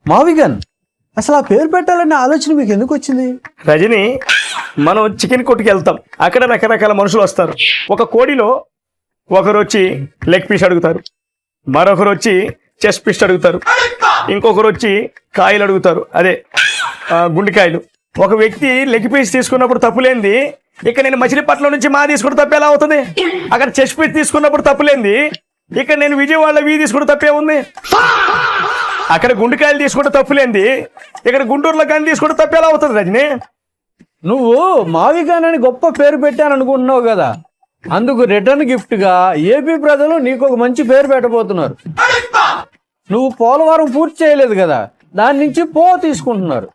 మావిగన్, అసలు ఆ పేరు పెట్టాలనే ఆలోచన మీకు ఎందుకు వచ్చింది? రజని, మనం చికెన్ కొట్టుకు వెళ్తాం. అక్కడ రకరకాల మనుషులు వస్తారు. ఒక కోడిలో ఒకరు వచ్చి లెగ్ పీస్ అడుగుతారు, మరొకరు వచ్చి చెస్ట్ పీస్ అడుగుతారు, ఇంకొకరు వచ్చి కాయలు అడుగుతారు, అదే గుండెకాయలు. ఒక వ్యక్తి లెగ్ పీస్ తీసుకున్నప్పుడు తప్పులేంది, ఇక్కడ నేను మచిలీపట్నం నుంచి మా తీసుకుంటే తప్పు ఎలా అవుతుంది? అక్కడ చెస్ట్ పీస్ తీసుకున్నప్పుడు తప్పులేంది, ఇక్కడ నేను విజయవాడలో వీ తీసుకుంటే తప్పే ఉంది? అక్కడ గుండెకాయలు తీసుకుంటే తప్పులేంది, ఇక్కడ గుంటూరులో కానీ తీసుకుంటే తప్పు ఎలా అవుతుంది రజని? నువ్వు మావిగన్ అని గొప్ప పేరు పెట్టాను అనుకుంటున్నావు కదా, అందుకు రిటర్న్ గిఫ్ట్గా ఏపీ ప్రజలు నీకు ఒక మంచి పేరు పెట్టబోతున్నారు. నువ్వు పోలవరం పూర్తి చేయలేదు కదా, దాని నుంచి తీసుకుంటున్నారు.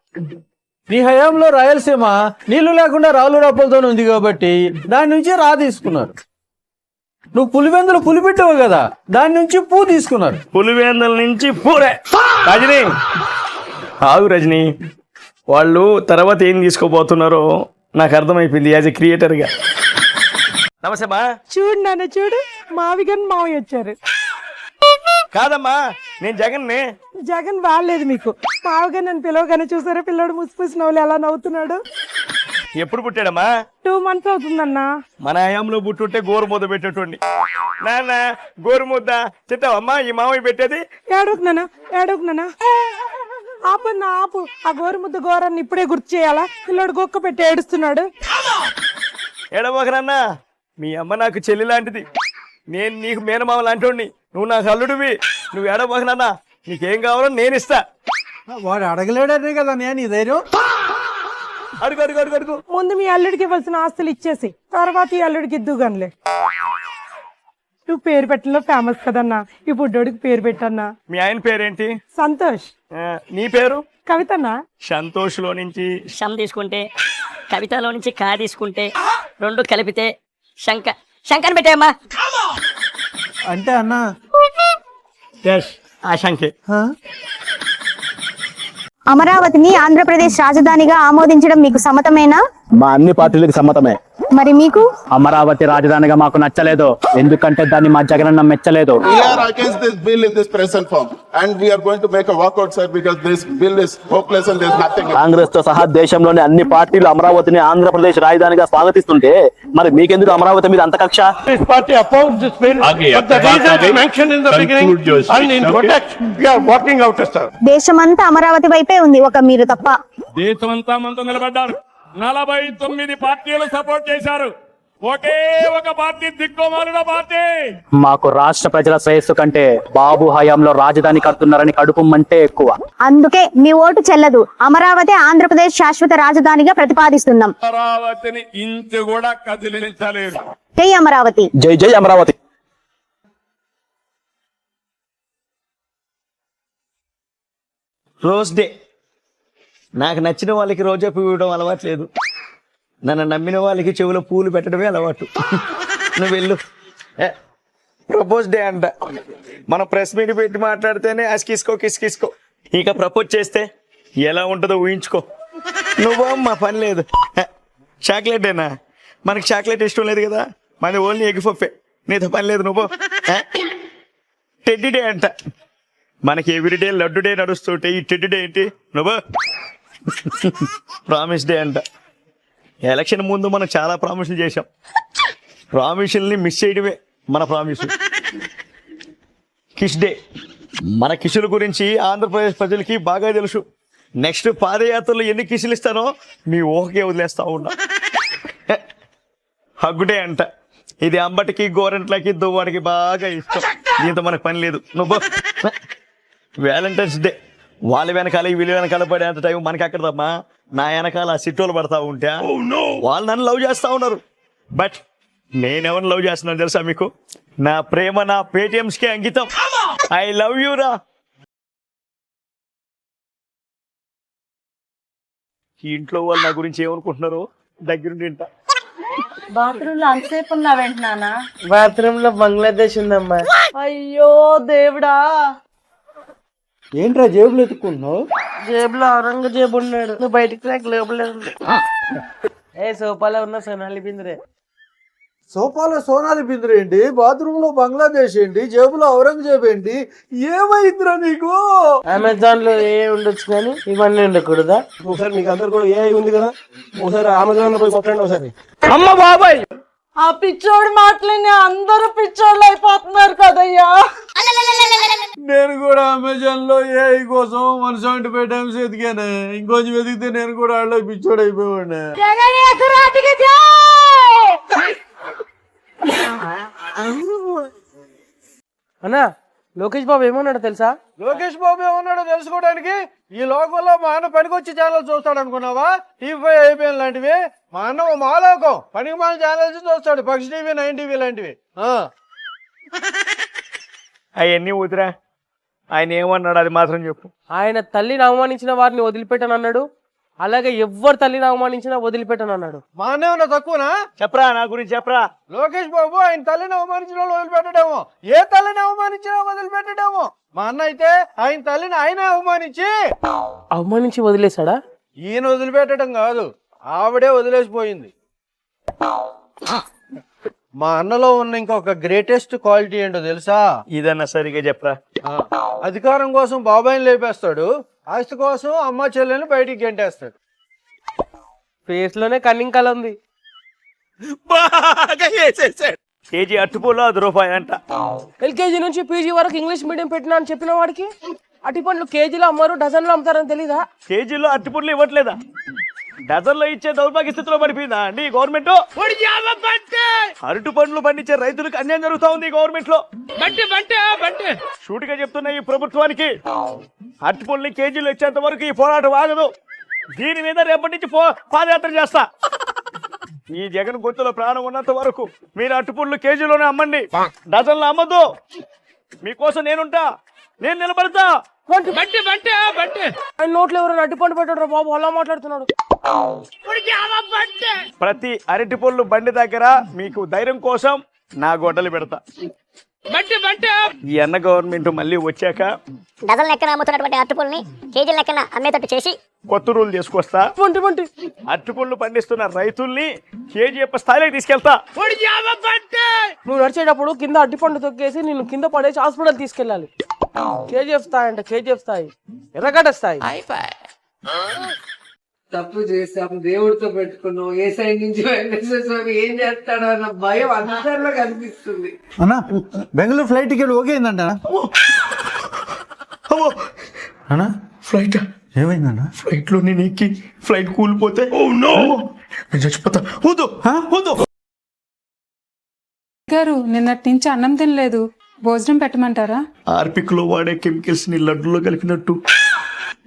నీ హయాంలో రాయలసీమ నీళ్లు లేకుండా రాళ్ళు రప్పలతోనే ఉంది కాబట్టి దాని నుంచి తీసుకున్నారు. నువ్వు పులివెందులు పులిపెట్టావు కదా, దాని నుంచి తీసుకున్నారు. పులివెందుల నుంచి పూరే. రజని ఆగు రజని, వాళ్ళు తర్వాత ఏం తీసుకోబోతున్నారో నాకు అర్థమైపోయింది యాజ్ ఎ క్రియేటర్గా. నమస్తే మా. చూడు నాన్న చూడు, మావిగన్ మావయ్య వచ్చారు. కాదమ్మా, నేను జగన్ని. జగన్ బాగాలేదు మీకు. మావిగన్ అని పిలవగానే చూసారా పిల్లడు ముసిపుసి నవ్వులు ఎలా నవ్వుతున్నాడు. ఎప్పుడు పుట్టాడమ్మా? 2 months అవుతుందన్నా. మన హయాంలో పుట్టుంటే గోరు ముద్ద పెట్టేటోండి. నాన్న గోరు ముద్ద తింటావమ్మా? ఈ మామయ్య పెట్టేది. ఏడోకు నాన్న ఆపన్నా ఆపు. ఆ గోరు ముద్ద గోరాన్ని ఇప్పుడే గుర్తు చేయాలా? పిల్లడు గొక్క పెట్టి ఏడుస్తున్నాడు. ఏడవకరన్నా, మీ అమ్మ నాకు చెల్లి లాంటిది, నేను నీకు మేనమామ లాంటి, నువ్వు నాకు అల్లుడివి. నువ్వు ఏడవకరన్నా, నీకేం కావాలో నేను ఇస్తా. వాడు అడగలేడనే కదా నేను ఈ ధైర్యం. అడుగు అడుగు అడుగు అడుగు. ముందు మీ అల్లుడికి ఇవ్వాల్సిన ఆస్తులు ఇచ్చేసి తర్వాత ఈ అల్లుడికి ఇద్దుగానిలే. నువ్వు పేరు పెట్టడంలో ఫేమస్ కదన్నా, ఈ బుడ్డోడికి పేరు పెట్టన్నా. మీ ఆయన పేరేంటి? సంతోష్. నీ పేరు? కవితన్నా. సంతోష్లో నుంచి షం తీసుకుంటే, కవితలో నుంచి కా తీసుకుంటే, 2 కలిపితే శంకర్ పెట్టాయమ్మా. అంటే అన్నా ఆ శంకే. అమరావతిని ఆంధ్రప్రదేశ్ రాజధానిగా ఆమోదించడం మీకు సమ్మతమేనా? మా అన్ని పార్టీలకు సమ్మతమే. మరి మీకు? అమరావతి రాజధానిగా మాకు నచ్చలేదు, ఎందుకంటే దాన్ని మా Jagananna మెచ్చలేదు. We are against this bill in this present form and we are going to make a walkout, sir, because this bill is hopeless and there is nothing. Congress తో సహా దేశంలోని అన్ని పార్టీలు అమరావతిని ఆంధ్రప్రదేశ్ రాజధానిగా స్వాగతిస్తుంటే మరి మీకెందుకు అమరావతి మీద అంత కక్ష? దేశమంతా అమరావతి వైపే ఉంది, ఒక మీరు తప్ప. దేశమంతా మనతో నిలబడ్డారు. 49 పార్టీలు సపోర్ట్ చేశారు. ఒకే ఒక పార్టీ దిక్కుమాలిన పార్టీ. మాకు రాష్ట్ర ప్రజల శ్రేయస్సు కంటే బాబు హయాంలో రాజధాని కడుతున్నారని కడుపు మంటే ఎక్కువ. అందుకే మీ ఓటు చెల్లదు. అమరావతి ఆంధ్రప్రదేశ్ శాశ్వత రాజధానిగా ప్రతిపాదిస్తున్నాం. అమరావతిని ఇంచు కూడా కదిలించలేదు. జై అమరావతి. జై జై అమరావతి. Rose day. నాకు నచ్చిన వాళ్ళకి రోజా పువ్వు ఇవ్వడం అలవాటు లేదు, నన్ను నమ్మిన వాళ్ళకి చెవులో పూలు పెట్టడమే అలవాటు. నువ్వు వెళ్ళు. ప్రపోజ్ డే అంట, మనం ప్రెస్ మీట్ పెట్టి మాట్లాడితేనే అస్కిసుకో కిస్కిసుకో, ఇక ప్రపోజ్ చేస్తే ఎలా ఉంటుందో ఊహించుకో. నువ్వు మా పని లేదు. చాక్లెటేనా? మనకి చాక్లెట్ ఇష్టం లేదు కదా, మనది ఓన్లీ ఎగ్ పఫే, నీతో పని లేదు. నువ్వు టెడ్డీ డే అంట, మనకి ఎవ్రీడే లడ్డు డే నడుస్తుంటే ఈ టెడ్డీ డే ఏంటి? నువ్వు ప్రామిస్ డే అంట. ఎలక్షన్ ముందు మనం చాలా ప్రామిసులు చేశాం, ప్రామిసుల్ని మిస్ చేయడమే మన ప్రామిస్. కిష్ డే. మన కిషుల గురించి ఆంధ్రప్రదేశ్ ప్రజలకి బాగా తెలుసు. నెక్స్ట్ పాదయాత్రలో ఎన్ని కిషులు ఇస్తానో మీ ఊహకే వదిలేస్తా ఉన్నా. హగ్గు డే అంట, ఇది అంబటికి గోరెంట్లకి దువ్వాడికి బాగా ఇష్టం, దీంతో మనకు పని లేదు. నువ్వు వ్యాలంటైన్స్ డే. వాళ్ళ వెనకాల వీళ్ళ వెనకాల పడేంత టైం మనకి అక్కడదమ్మా. నా వెనకాల సిట్టోలు పడతా ఉంటే వాళ్ళు నన్ను లవ్ చేస్తూ ఉన్నారు, బట్ నేనెవరిని లవ్ చేస్తున్నాను తెలుసా మీకు? నా ప్రేమ నా పేటిఎంస్కే అంకితం. ఐ లవ్ యూ రా. ఈ ఇంట్లో వాళ్ళు నా గురించి ఏమనుకుంటున్నారో దగ్గరుండి వింటా. బాత్రూమ్ లో అంతసేపు ఉన్నావేంటి నాన్న? బాత్రూమ్ లో బంగ్లాదేశ్ ఉందమ్మా. అయ్యో దేవుడా. ఏంట్రా జేబులు ఎత్తుకుంటున్నావు? జేబులో ఔరంగజేబు ఉన్నాడు, నువ్వు బయటికి రాక లోపలే ఉంది. ఏ సోఫాలో ఉన్న సొనాలి బిందరే. సోఫాలో సోనాలి బింద్ర ఏంటి, బాత్రూమ్ లో బంగ్లాదేశ్ ఏంటి, జేబులో ఔరంగజేబ్ ఏంటి, ఏమైందిరా నీకు? అమెజాన్ లో ఏ ఉండొచ్చు కానీ ఇవన్నీ ఉండకూడదా? ఒకసారి మీకు అందరు కూడా ఏ ఉంది కదా, ఒకసారి అమెజాన్ లో పోయి కొట్టండి ఒకసారి. అమ్మ బాబాయ్, ఆ పిచ్చోడి మాటలని అందరూ పిచ్చోళ్ళు అయిపోతున్నారు కదయ్యా. నేను కూడా అమెజాన్ లో ఏఐ కోసం 175 టైమ్స్ ఎదిగాను. ఇంకొంచెం ఎదిగితే నేను కూడా వాళ్ళ పిచ్చోడు అయిపోయాడు. అన్నా లోకేష్ బాబు ఏమన్నాడో తెలుసా? లోకేష్ బాబు ఏమన్నాడో తెలుసుకోవడానికి ఈ లోకంలో మా అన్న పనికొచ్చి ఛానల్ చూస్తాడు అనుకున్నావా? టీవీ ఐపీఎల్ లాంటివి. మా అన్న మా లోకం పనికి మన ఛానల్స్ చూస్తాడు, పక్షి టీవీ, 9 టీవీ లాంటివి. అవన్నీ వదిరా, ఆయన ఏమన్నాడు అది మాత్రం చెప్పు. ఆయన తల్లిని అవమానించిన వారిని వదిలిపెట్టనన్నాడు, అలాగే ఎవ్వరు తల్లిని అవమానించినా వదిలిపెట్టనన్నాడు. మా అన్న ఏమన్నా తక్కువనా? చెప్పరా, నా గురించి చెప్పరా. లోకేష్ బాబు ఆయన తల్లిని అవమానించిన వాళ్ళు వదిలిపెట్టడేమో, ఏ తల్లిని అవమానించినా వదిలిపెట్టడేమో. మా అన్న అయితే ఆయన తల్లిని ఆయన అవమానించి వదిలేశాడా? ఈయన వదిలిపెట్టడం కాదు, ఆవిడే వదిలేసిపోయింది. మా అన్నలో ఉన్న ఇంకొక గ్రేటెస్ట్ క్వాలిటీ ఏంటో తెలుసా? ఇదన్నా సరిగా చెప్పరా. అధికారం కోసం బాబాయిని లేపేస్తాడు, ఆస్తి కోసం అమ్మ చెల్లెని బయటికి గెంటేస్తాడు. ఫేస్ లోనే కన్నింగ్ కల ఉంది. కేజీ అట్టుపోలో ₹10 అంట. ఎల్కేజీ నుంచి పీజీ వరకు ఇంగ్లీష్ మీడియం పెట్టినా అని చెప్పిన వాడికి అట్టి పండ్లు కేజీలో అమ్మారు, డజన్లో అమ్ముతారని తెలీదా? కేజీలో అట్టుపండ్లు ఇవ్వట్లేదా? డజన్లో ఇచ్చే దౌర్భాగ్య స్థితిలో పడిపోయిందా అండి గవర్నమెంట్? అరటి పండ్లు పండించే రైతులకు అన్యాయం జరుగుతా ఉంది గవర్నమెంట్ లో. షూటిగా చెప్తున్నా ఈ ప్రభుత్వానికి, అరటి పండ్లు కేజీలు ఇచ్చేంత వరకు ఈ పోరాటం ఆగదు. దీని మీద రేపటి నుంచి పాదయాత్ర చేస్తా. ఈ జగన్ గొంతులో ప్రాణం ఉన్నంత వరకు మీరు అరటిపండ్లు కేజీలోనే అమ్మండి, డజన్లు అమ్మద్దు. మీకోసం నేనుంటా, నేను నిలబడతా. నోట్లో ఎవరైనా అడ్డుపండు పెట్టాడు బాబు, అలా మాట్లాడుతున్నాడు. ప్రతి అరటిపళ్ళు బండి దగ్గర మీకు ధైర్యం కోసం నా గొడ్డలు పెడతా. ఈ అన్న గవర్నమెంట్ మళ్ళీ వచ్చాక డజన్ లెక్కన అమ్ముతున్నటువంటి అరటిపళ్ళని కేజీ లెక్కన అమ్మేటట్టు చేసి కొత్త రూల్ చేసుకొస్తా. అరటిపళ్ళు పండిస్తున్న రైతుల్ని కేజీఎఫ్ స్థాయిలోకి తీసుకెళ్తా. నువ్వు నడిచేటప్పుడు కింద అడ్డిపండు తొక్కేసి నిన్ను కింద పడేసి హాస్పిటల్ తీసుకెళ్ళాలి. కేజీఎఫ్ స్థాయి అంటే కేజీఎఫ్ స్థాయి, ఎర్రగడ్డ స్థాయి. తప్పు చేస్తాం, దేవుడితో పెట్టుకున్నాం, ఏ సైడ్ నుంచి వెంకటేశ్వర స్వామి ఏం చేస్తాడో అన్న భయం అందరిలో కనిపిస్తుంది. అన్నా బెంగళూరు ఫ్లైట్ టికెట్ ఓకే అయిందంట. అన్నా ఫ్లైట్ ఏమైందన్నా? ఫ్లైట్ లో నేను ఎక్కి ఫ్లైట్ కూలిపోతే నేను చచ్చిపోతా. గారు నిన్నటి నుంచి అన్నం తినలేదు, భోజనం పెట్టమంటారా? ఆర్పిక్ లో వాడే కెమికల్స్ ని లడ్డులో కలిపినట్టు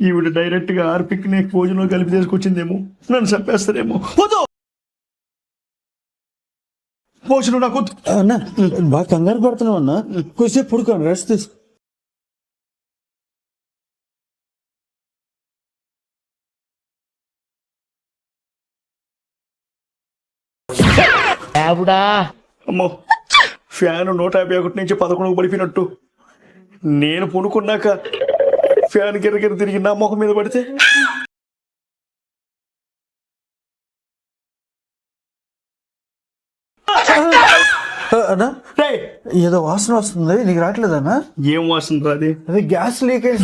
ఈవిడ డైరెక్ట్ గా ఆర్పిక్ ని భోజనంలో కలిపి తీసుకొచ్చిందేమో, నన్ను చంపేస్తారేమో. భోజనం నాకు అన్నా బాగా కంగారు పడుతున్నావు అన్నా, కొద్దిసేపు పడుకోండి, రెస్ట్ తీసుకో. అమ్మో, ఫ్యాన్ 151 నుంచి 11 పడిపోయినట్టు. నేను పునుకున్నాక ఫ్యాన్ గిరగిర తిరిగి నా ముఖం మీద పడితే అన్నా ఏదో వాసన వస్తుంది, నీకు రావట్లేదన్నా? ఏం వాసన రాది? అదే గ్యాస్ లీకేజ్.